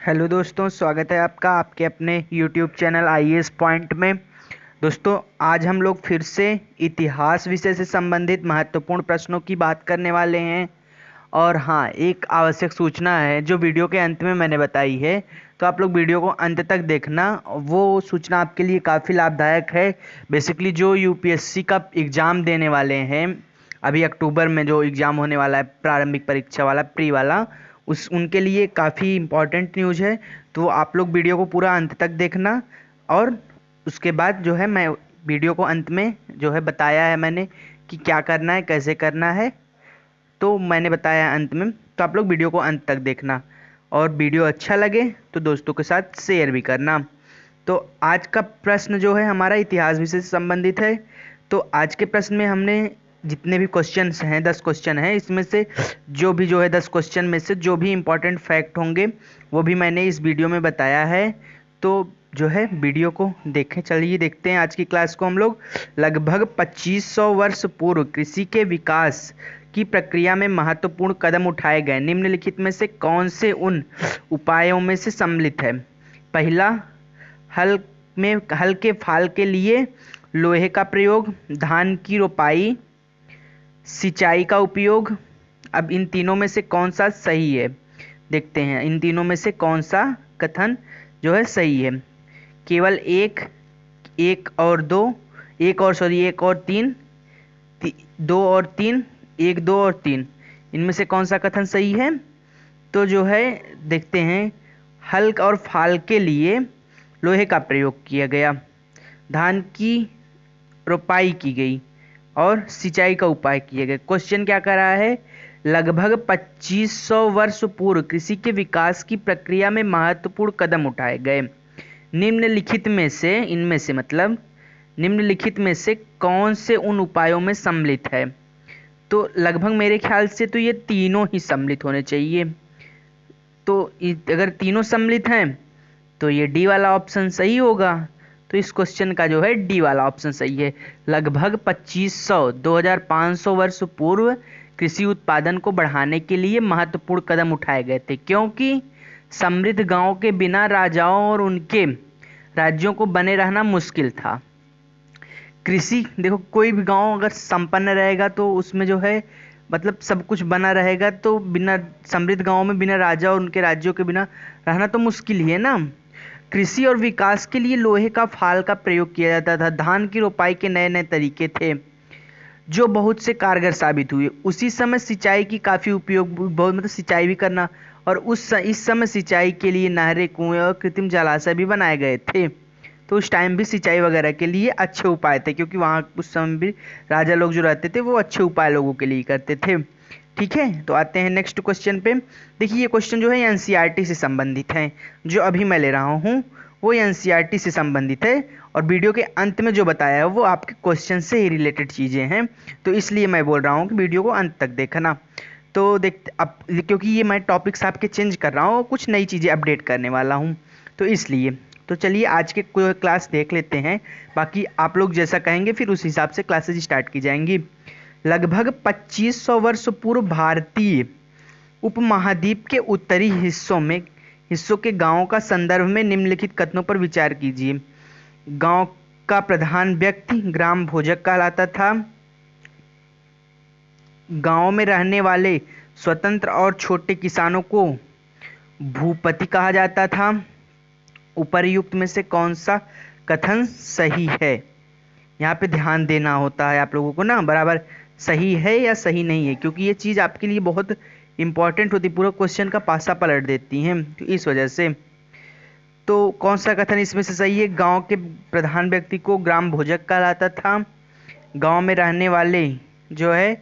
Hello दोस्तों, स्वागत है आपका आपके अपने यूट्यूब चैनल आईएएस पॉइंट में। दोस्तों, आज हम लोग फिर से इतिहास विषय से संबंधित महत्वपूर्ण प्रश्नों की बात करने वाले हैं। और हाँ, एक आवश्यक सूचना है जो वीडियो के अंत में मैंने बताई है, तो आप लोग वीडियो को अंत तक देखना। वो सूचना आपके लिए काफ़ी लाभदायक है। बेसिकली जो यूपीएससी का एग्ज़ाम देने वाले हैं, अभी अक्टूबर में जो एग्ज़ाम होने वाला है, प्रारंभिक परीक्षा वाला, प्री वाला, उनके लिए काफ़ी इम्पॉर्टेंट न्यूज़ है। तो आप लोग वीडियो को पूरा अंत तक देखना। और उसके बाद जो है, मैं वीडियो को अंत में जो है बताया है मैंने कि क्या करना है, कैसे करना है, तो मैंने बताया अंत में। तो आप लोग वीडियो को अंत तक देखना, और वीडियो अच्छा लगे तो दोस्तों के साथ शेयर भी करना। तो आज का प्रश्न जो है हमारा इतिहास विषय से संबंधित है। तो आज के प्रश्न में हमने जितने भी क्वेश्चंस हैं, 10 क्वेश्चन हैं, इसमें से जो है 10 क्वेश्चन में से जो भी इम्पोर्टेंट फैक्ट होंगे वो भी मैंने इस वीडियो में बताया है। तो जो है वीडियो को देखें। चलिए देखते हैं आज की क्लास को हम लोग। लगभग 2500 वर्ष पूर्व कृषि के विकास की प्रक्रिया में महत्वपूर्ण कदम उठाए गए। निम्नलिखित में से कौन से उन उपायों में से सम्मिलित है? पहला, हल के फाल के लिए लोहे का प्रयोग, धान की रोपाई, सिंचाई का उपयोग। अब इन तीनों में से कौन सा सही है? देखते हैं इन तीनों में से कौन सा कथन जो है सही है। केवल एक, एक और तीन, दो और तीन, एक, दो और तीन, इनमें से कौन सा कथन सही है? तो जो है देखते हैं, हल और फाल के लिए लोहे का प्रयोग किया गया, धान की रोपाई की गई और सिंचाई का उपाय किए गए। क्वेश्चन क्या कर रहा है? लगभग 2500 वर्ष पूर्व कृषि के विकास की प्रक्रिया में महत्वपूर्ण कदम उठाए गए। निम्नलिखित में से, इनमें से मतलब निम्नलिखित में से कौन से उन उपायों में सम्मिलित है? तो लगभग मेरे ख्याल से तो ये तीनों ही सम्मिलित होने चाहिए। तो अगर तीनों सम्मिलित हैं तो ये डी वाला ऑप्शन सही होगा। तो इस क्वेश्चन का जो है डी वाला ऑप्शन सही है। लगभग 2500 वर्ष पूर्व कृषि उत्पादन को बढ़ाने के लिए महत्वपूर्ण कदम उठाए गए थे, क्योंकि समृद्ध गांव के बिना राजाओं और उनके राज्यों को बने रहना मुश्किल था। कृषि, देखो, कोई भी गांव अगर संपन्न रहेगा तो उसमें जो है मतलब सब कुछ बना रहेगा, तो बिना समृद्ध गांव में बिना राजा और उनके राज्यों के बिना रहना तो मुश्किल ही है ना। कृषि और विकास के लिए लोहे का फाल का प्रयोग किया जाता था। धान की रोपाई के नए नए तरीके थे जो बहुत से कारगर साबित हुए। उसी समय सिंचाई की काफ़ी उपयोग, बहुत मतलब सिंचाई भी करना, और इस समय सिंचाई के लिए नहरें, कुएं और कृत्रिम जलाशय भी बनाए गए थे। तो उस टाइम भी सिंचाई वगैरह के लिए अच्छे उपाय थे, क्योंकि वहाँ उस समय भी राजा लोग जो रहते थे वो अच्छे उपाय लोगों के लिए करते थे। ठीक है, तो आते हैं नेक्स्ट क्वेश्चन पे। देखिए, ये क्वेश्चन जो है एनसीईआरटी से संबंधित है। जो अभी मैं ले रहा हूँ वो एनसीईआरटी से संबंधित है, और वीडियो के अंत में जो बताया है वो आपके क्वेश्चन से ही रिलेटेड चीज़ें हैं। तो इसलिए मैं बोल रहा हूँ कि वीडियो को अंत तक देखना। तो देख, अब क्योंकि ये मैं टॉपिक्स आपके चेंज कर रहा हूँ, कुछ नई चीज़ें अपडेट करने वाला हूँ, तो इसलिए। तो चलिए आज के क्लास देख लेते हैं, बाकी आप लोग जैसा कहेंगे फिर उस हिसाब से क्लासेज स्टार्ट की जाएंगी। लगभग 2500 वर्ष पूर्व भारतीय उपमहाद्वीप के उत्तरी हिस्सों के गांवों का संदर्भ में निम्नलिखित कथनों पर विचार कीजिए। गांव का प्रधान व्यक्ति ग्राम भोजक कहलाता था। गांव में रहने वाले स्वतंत्र और छोटे किसानों को भूपति कहा जाता था। उपर्युक्त में से कौन सा कथन सही है? यहाँ पे ध्यान देना होता है आप लोगों को ना, बराबर सही है या सही नहीं है, क्योंकि ये चीज़ आपके लिए बहुत इंपॉर्टेंट होती, पूरा क्वेश्चन का पासा पलट देती हैं, तो इस वजह से। तो कौन सा कथन इसमें से सही है? गांव के प्रधान व्यक्ति को ग्राम भोजक कहलाता था। गांव में रहने वाले जो है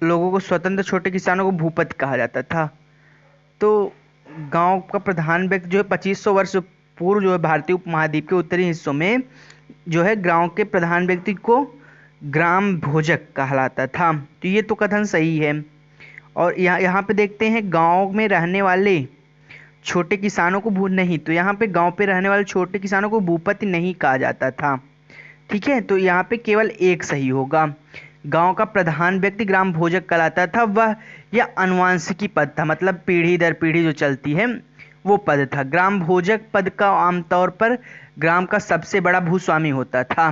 लोगों को, स्वतंत्र छोटे किसानों को भूपति कहा जाता था। तो गांव का प्रधान व्यक्ति जो है 2500 वर्ष पूर्व जो है भारतीय उपमहाद्वीप के उत्तरी हिस्सों में जो है गांव के प्रधान व्यक्ति को ग्राम भोजक कहलाता था। तो ये तो कथन सही है। और यहाँ पे देखते हैं, गांव में रहने वाले छोटे किसानों को भू नहीं, तो यहाँ पे गांव पे रहने वाले छोटे किसानों को भूपति नहीं कहा जाता था। ठीक है, तो यहाँ पे केवल एक सही होगा। गांव का प्रधान व्यक्ति ग्राम भोजक कहलाता था, वह यह अनुवांशिकी पद था, मतलब पीढ़ी दर पीढ़ी जो चलती है वो पद था। ग्राम भोजक पद का आमतौर पर ग्राम का सबसे बड़ा भूस्वामी होता था।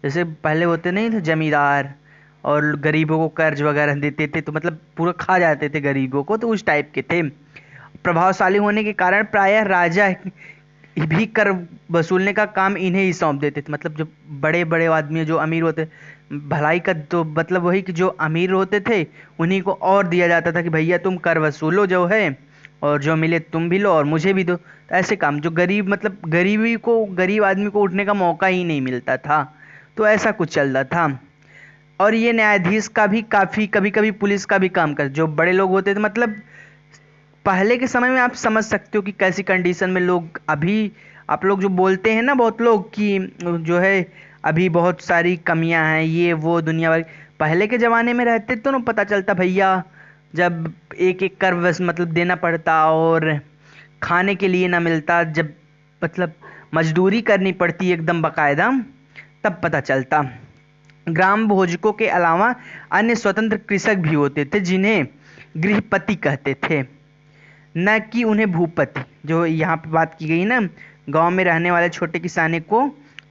जैसे पहले होते नहीं थे जमींदार, और गरीबों को कर्ज वगैरह देते थे, तो मतलब पूरा खा जाते थे गरीबों को, तो उस टाइप के थे। प्रभावशाली होने के कारण प्रायः राजा भी कर वसूलने का काम इन्हें ही सौंप देते थे। मतलब जो बड़े बड़े आदमी जो अमीर होते, भलाई का तो मतलब वही कि जो अमीर होते थे उन्हीं को और दिया जाता था कि भैया तुम कर वसूलो जो है, और जो मिले तुम भी लो और मुझे भी दो। तो ऐसे काम, जो गरीब मतलब गरीब आदमी को उठने का मौका ही नहीं मिलता था, तो ऐसा कुछ चल रहा था। और ये न्यायाधीश का भी काफ़ी, कभी कभी पुलिस का भी काम कर, जो बड़े लोग होते थे, मतलब पहले के समय में आप समझ सकते हो कि कैसी कंडीशन में लोग, अभी आप लोग जो बोलते हैं ना बहुत लोग कि जो है अभी बहुत सारी कमियां हैं ये वो दुनिया भर, पहले के ज़माने में रहते तो ना पता चलता भैया, जब एक एक कर बस मतलब देना पड़ता और खाने के लिए ना मिलता, जब मतलब मजदूरी करनी पड़ती एकदम बकायदा, तब पता चलता। ग्राम भोजकों के अलावा अन्य स्वतंत्र कृषक भी होते थे जिन्हें गृहपति कहते थे, न कि उन्हें भूपति। जो यहाँ पे बात की गई ना, गांव में रहने वाले छोटे किसाने को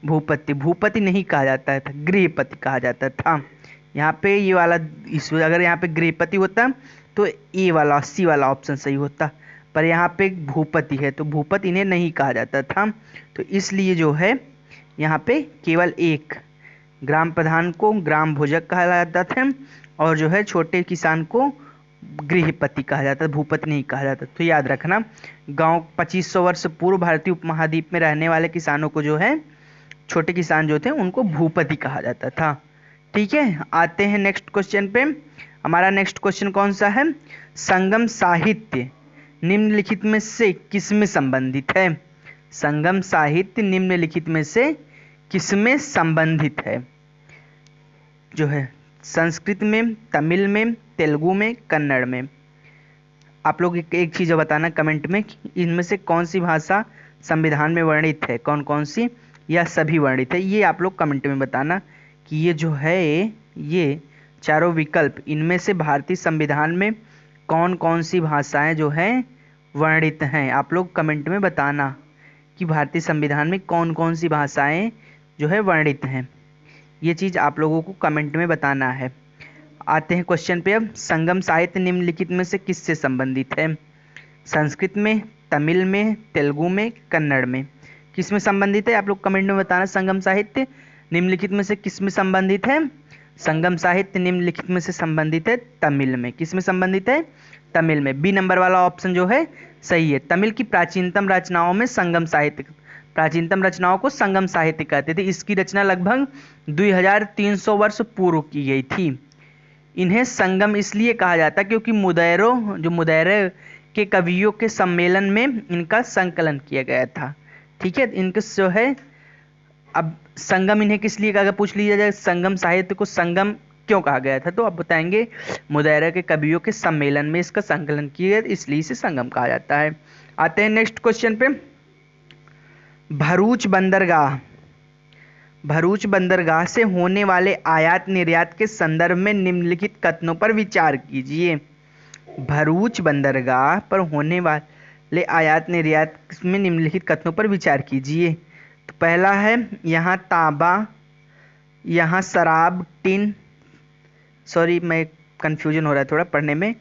भूपति नहीं कहा जाता था, गृहपति कहा जाता था। यहाँ पे ये वाला इस, अगर यहाँ पे गृहपति होता तो ए वाला 80 वाला ऑप्शन सही होता, पर यहाँ पे भूपति है तो भूपति इन्हें नहीं कहा जाता था। तो इसलिए जो है यहाँ पे केवल एक ग्राम प्रधान को ग्राम भोजक कहा जाता था, और जो है छोटे किसान को गृहपति कहा जाता है, भूपति नहीं कहा जाता। तो याद रखना, गांव 2500 वर्ष पूर्व भारतीय उपमहाद्वीप में रहने वाले किसानों को जो है, छोटे किसान जो थे उनको भूपति कहा जाता था। ठीक है, आते हैं नेक्स्ट क्वेश्चन पे। हमारा नेक्स्ट क्वेश्चन कौन सा है? संगम साहित्य निम्नलिखित में से किसमें संबंधित है? संगम साहित्य निम्नलिखित में से किसमें संबंधित है? जो है संस्कृत में, तमिल में, तेलुगु में, कन्नड़ में। आप लोग एक चीज़ बताना कमेंट में कि इनमें से कौन सी भाषा संविधान में वर्णित है, कौन कौन सी, या सभी वर्णित है। ये आप लोग कमेंट में बताना कि ये जो है ये चारों विकल्प, इनमें से भारतीय संविधान में कौन कौन सी भाषाएं जो हैं वर्णित हैं। आप लोग कमेंट में बताना कि भारतीय संविधान में कौन कौन सी भाषाएं जो है वर्णित हैं। ये चीज़ आप लोगों को कमेंट में बताना है। आते हैं क्वेश्चन पे अब। संगम साहित्य निम्नलिखित में से किससे संबंधित है? संस्कृत में, तमिल में, तेलुगु में, कन्नड़ में। किस में संबंधित है? आप लोग कमेंट में बताना। संगम साहित्य निम्नलिखित में से किस में संबंधित है? संगम साहित्य निम्नलिखित में से संबंधित है तमिल में। किस में संबंधित है? तमिल में। बी नंबर वाला ऑप्शन जो है सही है। तमिल की प्राचीनतम रचनाओं में संगम साहित्य, प्राचीनतम रचनाओं को संगम साहित्य कहते थे। इसकी रचना लगभग 2300 वर्ष पूर्व की गई थी। इन्हें संगम इसलिए कहा जाता क्योंकि मुदैरे के कवियों के सम्मेलन में इनका संकलन किया गया था। ठीक है, इनके जो है, अब संगम इन्हें किस लिए, अगर पूछ लिया जाए संगम साहित्य को संगम क्यों कहा गया था, तो आप बताएंगे मुदैरा के कवियों के सम्मेलन में इसका संकलन किया गया, इसलिए इसे संगम कहा जाता है। आते हैं नेक्स्ट क्वेश्चन पे। भरूच बंदरगाह से होने वाले आयात निर्यात के संदर्भ में निम्नलिखित कथनों पर विचार कीजिए। भरूच बंदरगाह पर होने वाले आयात निर्यात में निम्नलिखित कथनों पर विचार कीजिए। तो पहला है यहाँ तांबा, यहाँ शराब, टिन, सॉरी मैं कंफ्यूजन हो रहा है थोड़ा पढ़ने में।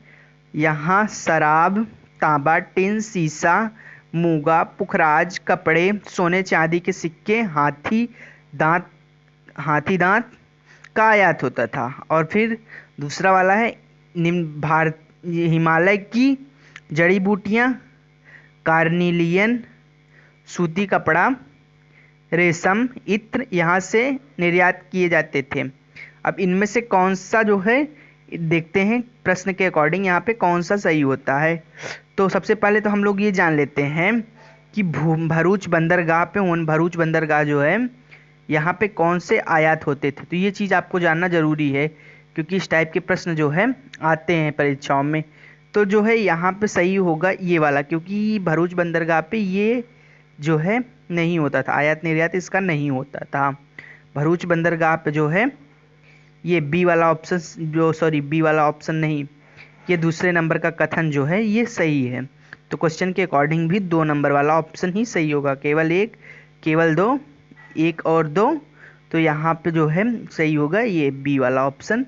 यहाँ शराब, तांबा, टिन, शीशा, मूंगा, पुखराज, कपड़े, सोने चांदी के सिक्के, हाथी दांत का आयात होता था। और फिर दूसरा वाला है हिमालय की जड़ी बूटियाँ, कार्निलियन, सूती कपड़ा, रेशम, इत्र यहाँ से निर्यात किए जाते थे। अब इनमें से कौन सा जो है देखते हैं प्रश्न के अकॉर्डिंग यहाँ पे कौन सा सही होता है। तो सबसे पहले तो हम लोग ये जान लेते हैं कि भरूच बंदरगाह जो है यहाँ पे कौन से आयात होते थे। तो ये चीज़ आपको जानना ज़रूरी है क्योंकि इस टाइप के प्रश्न जो है आते हैं परीक्षाओं में। तो जो है यहाँ पे सही होगा ये वाला, क्योंकि भरूच बंदरगाह पे ये जो है नहीं होता था, आयात निर्यात इसका नहीं होता था। भरूच बंदरगाह पे जो है ये बी वाला ऑप्शन नहीं, ये दूसरे नंबर का कथन जो है ये सही है। तो क्वेश्चन के अकॉर्डिंग भी 2 नंबर वाला ऑप्शन ही सही होगा। केवल 1, केवल 2, 1 और 2, तो यहाँ पे जो है सही होगा ये बी वाला ऑप्शन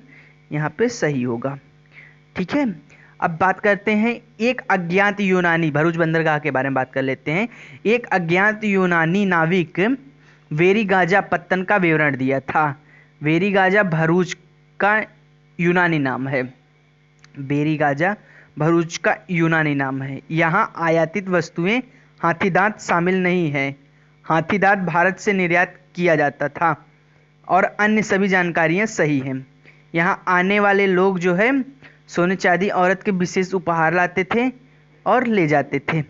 यहाँ पे सही होगा। ठीक है, अब बात करते हैं एक अज्ञात यूनानी, भरूच बंदरगाह के बारे में बात कर लेते हैं। एक अज्ञात यूनानी नाविक वेरीगाजा पत्तन का विवरण दिया था। वेरीगाजा भरूच का यूनानी नाम है। वेरीगाजा भरूच का यूनानी नाम है। यहाँ आयातित वस्तुएं हाथीदांत शामिल नहीं है। हाथीदांत भारत से निर्यात किया जाता था और अन्य सभी जानकारियां सही हैं। यहाँ आने वाले लोग जो है सोने चांदी औरत के विशेष उपहार लाते थे और ले जाते थे।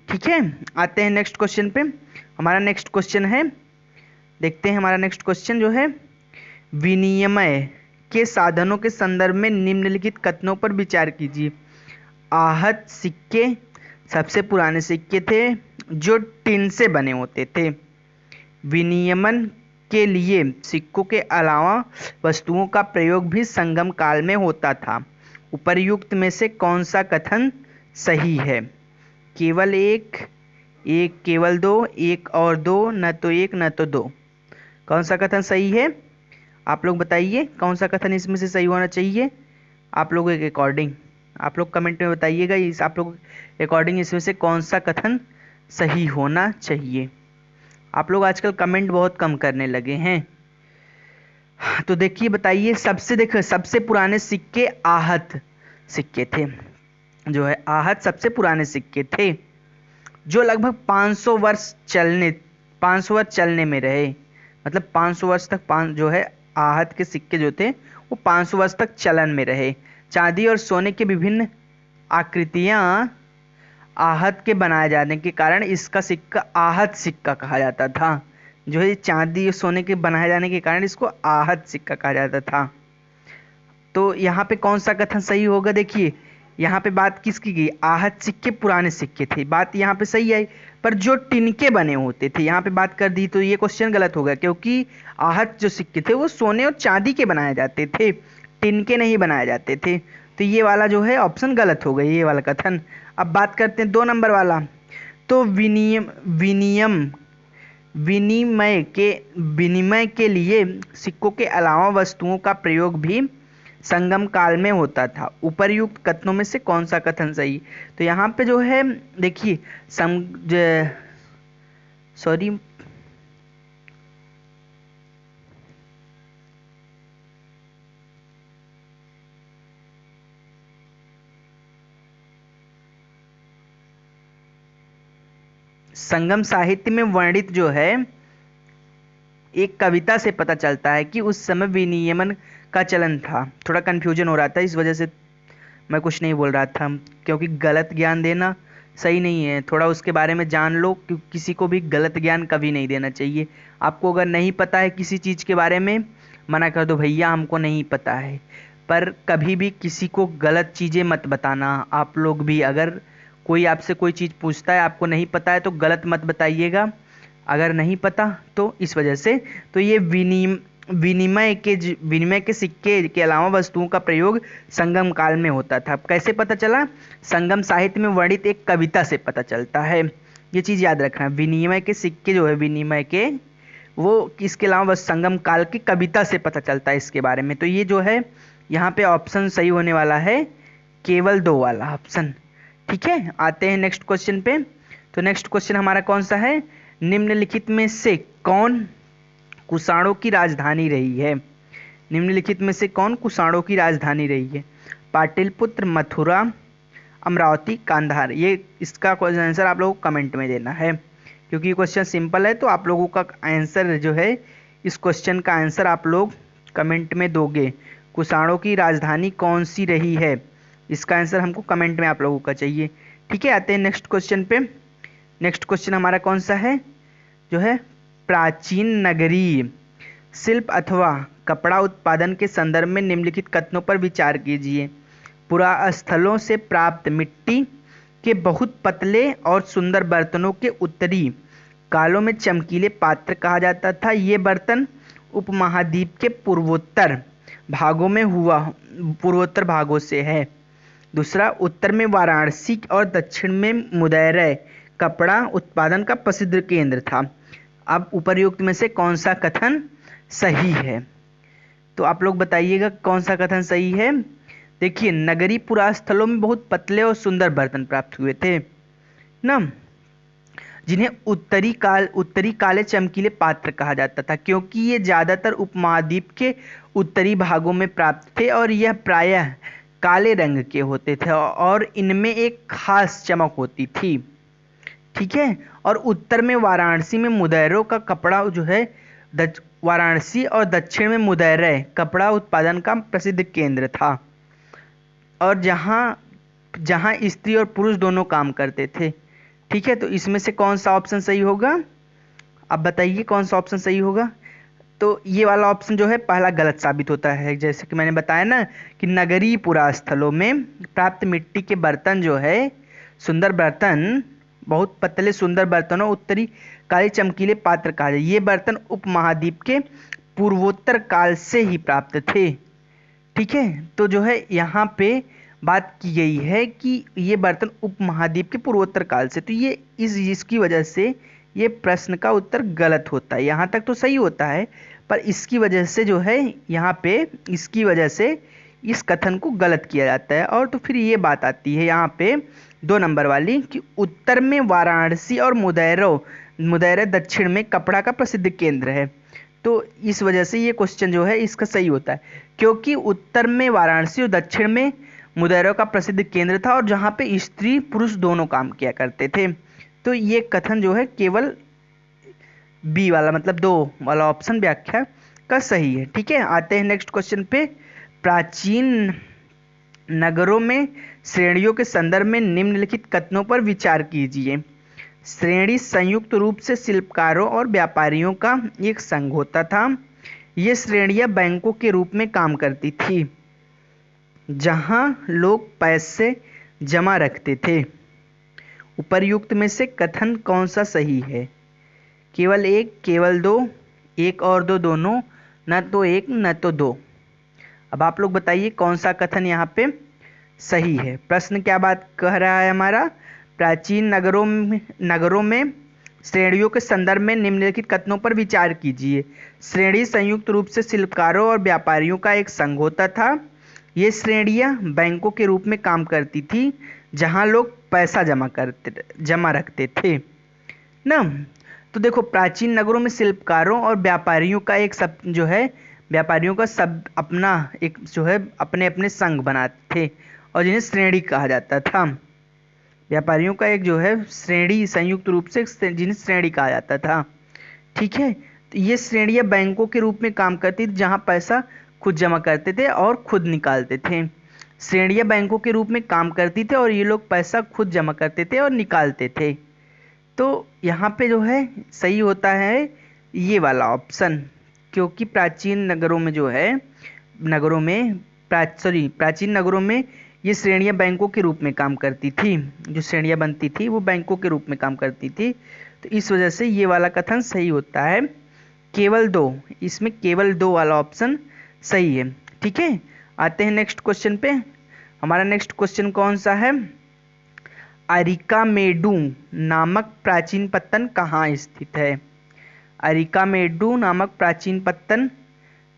ठीक है, आते हैं नेक्स्ट क्वेश्चन पे। हमारा नेक्स्ट क्वेश्चन है, देखते हैं हमारा नेक्स्ट क्वेश्चन जो है, विनिमय के साधनों के संदर्भ में निम्नलिखित कथनों पर विचार कीजिए। आहत सिक्के सबसे पुराने सिक्के थे जो टिन से बने होते थे। विनियमन के लिए सिक्कों के अलावा वस्तुओं का प्रयोग भी संगम काल में होता था। उपर्युक्त में से कौन सा कथन सही है? केवल 1, केवल 2, 1 और 2, न तो 1 न तो 2। कौन सा कथन सही है? आप लोग बताइए कौन सा कथन इसमें से सही होना चाहिए आप लोगों के अकॉर्डिंग। आप लोग कमेंट में बताइएगा इस आप लोग अकॉर्डिंग इसमें से कौन सा कथन सही होना चाहिए। आप लोग आजकल कमेंट बहुत कम करने लगे हैं। तो देखिए बताइए, सबसे पुराने सिक्के आहत सिक्के थे। जो है आहत सबसे पुराने सिक्के थे जो लगभग 500 वर्ष चलने में रहे। मतलब 500 वर्ष तक जो है आहत के सिक्के जो थे वो 500 वर्ष तक चलन में रहे। चांदी और सोने के विभिन्न आकृतियां आहत के बनाए जाने के कारण इसका सिक्का आहत सिक्का कहा जाता था। जो है चांदी और सोने के बनाए जाने के कारण इसको आहत सिक्का कहा जाता था। तो यहाँ पे कौन सा कथन सही होगा? देखिए यहाँ पे बात किसकी गई? आहत सिक्के पुराने सिक्के थे, बात यहाँ पे सही आई। पर जो टिन के बने होते थे यहाँ पे बात कर दी तो ये क्वेश्चन गलत हो गया, क्योंकि आहत जो सिक्के थे वो सोने और चांदी के बनाए जाते थे, टिन के नहीं बनाए जाते थे। तो ये वाला जो है ऑप्शन गलत हो गया, ये वाला कथन। अब बात करते हैं 2 नंबर वाला। तो विनिमय के लिए सिक्कों के अलावा वस्तुओं का प्रयोग भी संगम काल में होता था। उपर्युक्त कथनों में से कौन सा कथन सही? तो यहाँ पे जो है देखिए संगम साहित्य में वर्णित जो है एक कविता से पता चलता है कि उस समय विनियमन का चलन था। थोड़ा कंफ्यूजन हो रहा था, इस वजह से मैं कुछ नहीं बोल रहा था, क्योंकि गलत ज्ञान देना सही नहीं है। थोड़ा उसके बारे में जान लो, क्योंकि किसी को भी गलत ज्ञान कभी नहीं देना चाहिए। आपको अगर नहीं पता है किसी चीज़ के बारे में, मना कर दो भैया हमको नहीं पता है। पर कभी भी किसी को गलत चीज़ें मत बताना। आप लोग भी अगर कोई आपसे कोई चीज़ पूछता है आपको नहीं पता है तो गलत मत बताइएगा, अगर नहीं पता तो इस वजह से। तो ये विनिमय के सिक्के के अलावा वस्तुओं का प्रयोग संगम काल में होता था। कैसे पता चला? संगम साहित्य में वर्णित एक कविता से पता चलता है। ये चीज़ याद रखना, विनिमय के सिक्के जो है विनिमय के, वो इसके अलावा संगम काल की कविता से पता चलता है इसके बारे में। तो ये जो है यहाँ पे ऑप्शन सही होने वाला है केवल 2 वाला ऑप्शन। ठीक है, आते हैं नेक्स्ट क्वेश्चन पे। तो नेक्स्ट क्वेश्चन हमारा कौन सा है? निम्नलिखित में से कौन कुषाणों की राजधानी रही है? निम्नलिखित में से कौन कुषाणों की राजधानी रही है? पाटलिपुत्र, मथुरा, अमरावती, कांधार। ये इसका क्वेश्चन आंसर आप लोगों को कमेंट में देना है, क्योंकि ये क्वेश्चन सिंपल है। तो आप लोगों का आंसर जो है इस क्वेश्चन का आंसर आप लोग कमेंट में दोगे। कुषाणों की राजधानी कौन सी रही है, इसका आंसर हमको कमेंट में आप लोगों का चाहिए। ठीक है, आते हैं नेक्स्ट क्वेश्चन पे। नेक्स्ट क्वेश्चन हमारा कौन सा है? जो है प्राचीन नगरीय शिल्प अथवा कपड़ा उत्पादन के संदर्भ में निम्नलिखित कथनों पर विचार कीजिए। पुरास्थलों से प्राप्त मिट्टी के बहुत पतले और सुंदर बर्तनों के उत्तरी कालों में चमकीले पात्र कहा जाता था। ये बर्तन उपमहाद्वीप के पूर्वोत्तर भागों से है। दूसरा, उत्तर में वाराणसी और दक्षिण में मुदैरै कपड़ा उत्पादन का प्रसिद्ध केंद्र था। अब उपर्युक्त में से कौन सा कथन सही है? तो आप लोग बताइएगा कौन सा कथन सही है। देखिए, नगरी पुरास्थलों में बहुत पतले और सुंदर बर्तन प्राप्त हुए थे ना, जिन्हें उत्तरी काले चमकीले पात्र कहा जाता था, क्योंकि ये ज्यादातर उपमहाद्वीप के उत्तरी भागों में प्राप्त थे और यह प्रायः काले रंग के होते थे और इनमें एक खास चमक होती थी। ठीक है। और उत्तर में वाराणसी में मुदैरों का कपड़ा जो है वाराणसी और दक्षिण में मुदैरै कपड़ा उत्पादन का प्रसिद्ध केंद्र था, और जहां स्त्री और पुरुष दोनों काम करते थे। ठीक है, तो इसमें से कौन सा ऑप्शन सही होगा? अब बताइए कौन सा ऑप्शन सही होगा। तो ये वाला ऑप्शन जो है पहला गलत साबित होता है। जैसे कि मैंने बताया ना कि नगरीय पुरास्थलों में प्राप्त मिट्टी के बर्तन जो है सुंदर बर्तन, बहुत पतले सुंदर बर्तनों उत्तरी काले चमकीले पात्र कहा जाए, ये बर्तन उपमहाद्वीप के पूर्वोत्तर काल से ही प्राप्त थे। ठीक है, तो जो है यहाँ पे बात की गई है कि ये बर्तन उपमहाद्वीप के पूर्वोत्तर काल से, तो ये इसकी वजह से ये प्रश्न का उत्तर गलत होता है। यहाँ तक तो सही होता है, पर इसकी वजह से जो है यहाँ पे इसकी वजह से इस कथन को गलत किया जाता है। और तो फिर ये बात आती है यहाँ पे 2 नंबर वाली कि उत्तर में वाराणसी और मुदैरै दक्षिण में कपड़ा का प्रसिद्ध केंद्र है। तो इस वजह से ये क्वेश्चन जो है इसका सही होता है, क्योंकि उत्तर में वाराणसी और दक्षिण में मुदैरों का प्रसिद्ध केंद्र था और जहाँ पे स्त्री पुरुष दोनों काम किया करते थे। तो ये कथन जो है केवल बी वाला मतलब 2 वाला ऑप्शन व्याख्या का सही है। ठीक है, आते हैं नेक्स्ट क्वेश्चन पे। प्राचीन नगरों में श्रेणियों के संदर्भ में निम्नलिखित कथनों पर विचार कीजिए। श्रेणी संयुक्त रूप से शिल्पकारों और व्यापारियों का एक संघ होता था। ये श्रेणियां बैंकों के रूप में काम करती थी, जहां लोग पैसे जमा रखते थे। उपर्युक्त में से कथन कौन सा सही है? केवल 1, केवल 2, 1 और 2 दोनों, न तो 1 न तो 2। अब आप लोग बताइए कौन सा कथन यहाँ पे सही है। प्रश्न क्या बात कह रहा है हमारा? प्राचीन नगरों में श्रेणियों के संदर्भ में निम्नलिखित कथनों पर विचार कीजिए। श्रेणी संयुक्त रूप से शिल्पकारों और व्यापारियों का एक संघ होता था। ये श्रेणियां बैंकों के रूप में काम करती थी, जहां लोग पैसा जमा रखते थे ना। तो देखो, प्राचीन नगरों में शिल्पकारों और व्यापारियों का एक सब जो है व्यापारियों का सब अपना एक जो है अपने अपने संघ बनाते थे और जिन्हें श्रेणी कहा जाता था। व्यापारियों का एक जो है श्रेणी संयुक्त रूप से जिन्हें श्रेणी कहा जाता था। ठीक है, तो ये श्रेणियां बैंकों के रूप में काम करती थी, जहां पैसा खुद जमा करते थे और खुद निकालते थे। श्रेणियां बैंकों के रूप में काम करती थी और ये लोग पैसा खुद जमा करते थे और निकालते थे। तो यहाँ पे जो है सही होता है ये वाला ऑप्शन, क्योंकि प्राचीन नगरों में जो है प्राचीन नगरों में ये श्रेणियां बैंकों के रूप में काम करती थी। जो श्रेणियां बनती थी वो बैंकों के रूप में काम करती थी। तो इस वजह से ये वाला कथन सही होता है। केवल 2, इसमें केवल 2 वाला ऑप्शन सही है। ठीक है, आते हैं नेक्स्ट क्वेश्चन पे। हमारा नेक्स्ट क्वेश्चन कौन सा है? अरिकामेडु नामक प्राचीन पत्तन कहाँ स्थित है? अरिकामेडु नामक प्राचीन पत्तन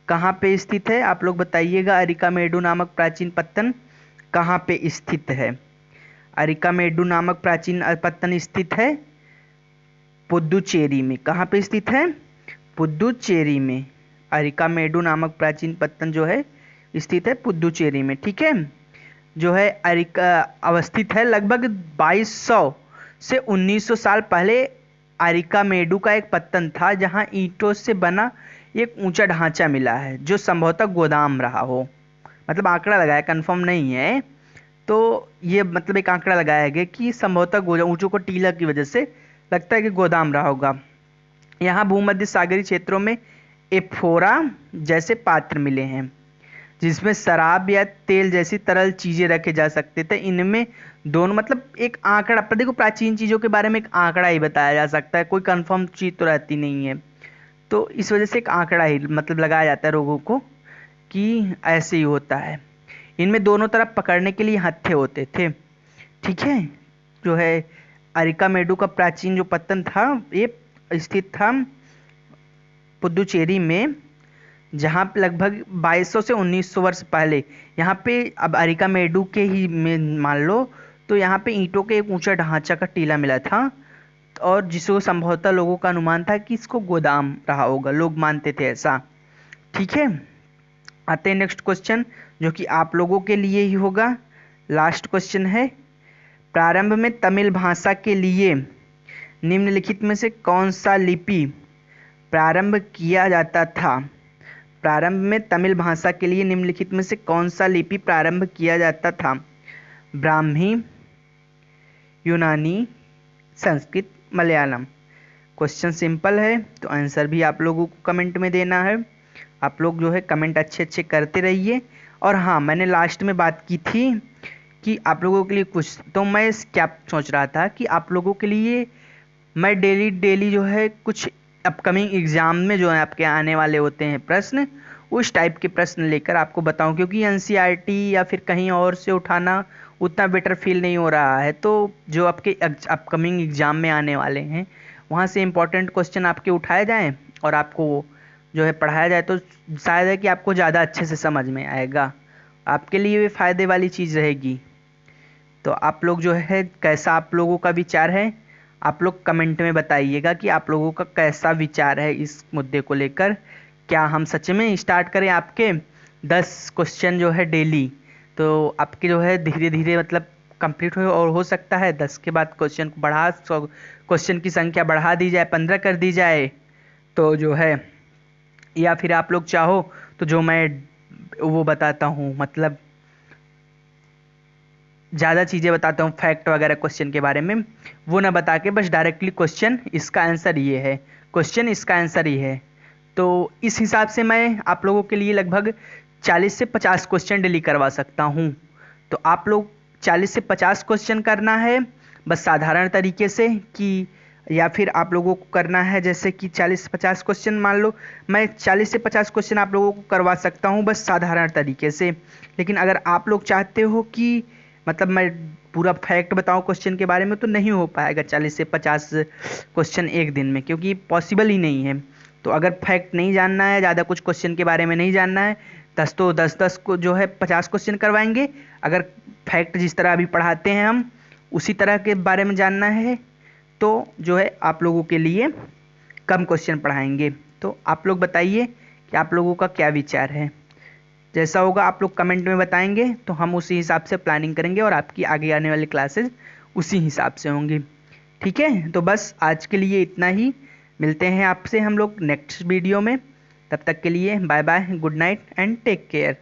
कहाँ पे स्थित है? आप लोग बताइएगा, अरिकामेडु नामक प्राचीन पत्तन कहाँ पे स्थित है? अरिकामेडु नामक प्राचीन पत्तन स्थित है पुदुचेरी में। कहाँ पे स्थित है? पुदुचेरी में। अरिकामेडु नामक प्राचीन पत्तन जो है स्थित है पुदुचेरी में। ठीक है, जो है अवस्थित है लगभग 2200 से 1900 साल पहले। अरिकामेडु का एक पत्तन था जहां ईंटों से बना एक ऊंचा ढांचा मिला है, जो संभवतः गोदाम रहा हो। मतलब आंकड़ा लगाया, कंफर्म नहीं है, तो ये मतलब एक आंकड़ा लगाया गया कि संभवतः गोदाम, ऊंचों को टीला की वजह से लगता है कि गोदाम रहा होगा। यहाँ भूमध्य सागरीय क्षेत्रों में एफोरा जैसे पात्र मिले हैं, जिसमें शराब या तेल जैसी तरल चीजें रखे जा सकते थे। इनमें दोनों मतलब एक आंकड़ा, पर देखो प्राचीन चीजों के बारे में एक आंकड़ा ही बताया जा सकता है, कोई कंफर्म चीज तो रहती नहीं है। तो इस वजह से एक आंकड़ा ही मतलब लगाया जाता है लोगों को कि ऐसे ही होता है। इनमें दोनों तरफ पकड़ने के लिए हत्थे होते थे। ठीक है, जो है अरिकामेडू का प्राचीन जो पत्तन था ये स्थित था पुदुचेरी में, जहाँ पे लगभग 2200 से 1900 वर्ष पहले यहाँ पे, अब अरिकामेडू के ही में मान लो, तो यहाँ पे ईंटों के एक ऊंचा ढांचा का टीला मिला था, और जिसको संभवतः लोगों का अनुमान था कि इसको गोदाम रहा होगा, लोग मानते थे ऐसा। ठीक है, आते हैं नेक्स्ट क्वेश्चन जो कि आप लोगों के लिए ही होगा। लास्ट क्वेश्चन है, प्रारंभ में तमिल भाषा के लिए निम्नलिखित में से कौन सा लिपि प्रारंभ किया जाता था? प्रारंभ में तमिल भाषा के लिए निम्नलिखित में से कौन सा लिपि प्रारंभ किया जाता था? ब्राह्मी, यूनानी, संस्कृत, मलयालम। क्वेश्चन सिंपल है, तो आंसर भी आप लोगों को कमेंट में देना है। आप लोग जो है कमेंट अच्छे अच्छे करते रहिए। और हाँ, मैंने लास्ट में बात की थी कि आप लोगों के लिए कुछ, तो मैं क्या सोच रहा था कि आप लोगों के लिए मैं डेली जो है कुछ अपकमिंग एग्ज़ाम में जो है आपके आने वाले होते हैं प्रश्न, उस टाइप के प्रश्न लेकर आपको बताऊं, क्योंकि एनसीईआरटी या फिर कहीं और से उठाना उतना बेटर फील नहीं हो रहा है। तो जो आपके अपकमिंग एग्ज़ाम में आने वाले हैं वहाँ से इम्पोर्टेंट क्वेश्चन आपके उठाए जाएं और आपको जो है पढ़ाया जाए, तो शायद है कि आपको ज़्यादा अच्छे से समझ में आएगा, आपके लिए भी फ़ायदे वाली चीज़ रहेगी। तो आप लोग जो है कैसा आप लोगों का विचार है, आप लोग कमेंट में बताइएगा कि आप लोगों का कैसा विचार है इस मुद्दे को लेकर। क्या हम सच में स्टार्ट करें आपके 10 क्वेश्चन जो है डेली, तो आपके जो है धीरे धीरे मतलब कंप्लीट हो, और हो सकता है 10 के बाद क्वेश्चन को बढ़ा, क्वेश्चन की संख्या बढ़ा दी जाए, 15 कर दी जाए, तो जो है, या फिर आप लोग चाहो तो जो मैं वो बताता हूँ, मतलब ज़्यादा चीज़ें बताता हूँ फैक्ट वगैरह क्वेश्चन के बारे में, वो ना बता के बस डायरेक्टली क्वेश्चन इसका आंसर ये है, क्वेश्चन इसका आंसर ये है। तो इस हिसाब से मैं आप लोगों के लिए लगभग 40 से 50 क्वेश्चन डेली करवा सकता हूँ। तो आप लोग 40 से 50 क्वेश्चन करना है बस साधारण तरीके से, कि या फिर आप लोगों को करना है जैसे कि 40 से 50 क्वेश्चन, मान लो मैं 40 से 50 क्वेश्चन आप लोगों को करवा सकता हूँ बस साधारण तरीके से। लेकिन अगर आप लोग चाहते हो कि मतलब मैं पूरा फैक्ट बताऊं क्वेश्चन के बारे में, तो नहीं हो पाएगा 40 से 50 क्वेश्चन एक दिन में, क्योंकि पॉसिबल ही नहीं है। तो अगर फैक्ट नहीं जानना है, ज़्यादा कुछ क्वेश्चन के बारे में नहीं जानना है, 10 तो 10 को जो है 50 क्वेश्चन करवाएंगे। अगर फैक्ट जिस तरह अभी पढ़ाते हैं हम उसी तरह के बारे में जानना है, तो जो है आप लोगों के लिए कम क्वेश्चन पढ़ाएंगे। तो आप लोग बताइए कि आप लोगों का क्या विचार है। जैसा होगा आप लोग कमेंट में बताएंगे, तो हम उसी हिसाब से प्लानिंग करेंगे और आपकी आगे आने वाली क्लासेस उसी हिसाब से होंगी। ठीक है, तो बस आज के लिए इतना ही। मिलते हैं आपसे हम लोग नेक्स्ट वीडियो में। तब तक के लिए bye bye, good night and take care.